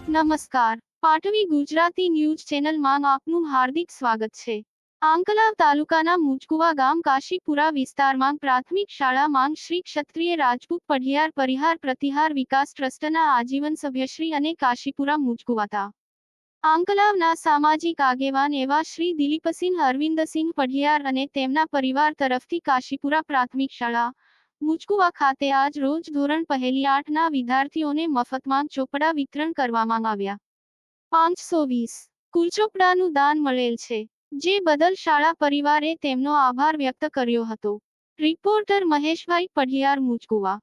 નમસ્કાર. પાટવી ગુજરાતી ન્યૂઝ ચેનલમાં આપનું હાર્દિક સ્વાગત છે. આંકલાવ તાલુકાના મુજકુવા ગામ કાશીપુરા વિસ્તારમાં પ્રાથમિક શાળામાં શ્રી ક્ષત્રિય રાજપૂત પઢિયાર પરિહાર પ્રતિહાર વિકાસ ટ્રસ્ટના આજીવન સભ્યશ્રી અને કાશીપુરા મુજકુવાતા આંકલાવના સામાજિક આગેવાન એવા શ્રી દિલીપસિંહ અરવિંદસિંહ પઢિયાર અને તેમના પરિવાર તરફથી કાશીપુરા પ્રાથમિક શાળા મુજકુવા ખાતે આજ રોજ ધોરણ પહેલી 8ના વિદ્યાર્થીઓને મફતમાં ચોપડા વિતરણ કરવામાં આવ્યા. 520 કુલ ચોપડાનું દાન મળેલ છે, જે બદલ શાળા પરિવારે તેમનો આભાર વ્યક્ત કર્યો હતો. રિપોર્ટર મહેશભાઈ પઢિયાર, મુજકુવા.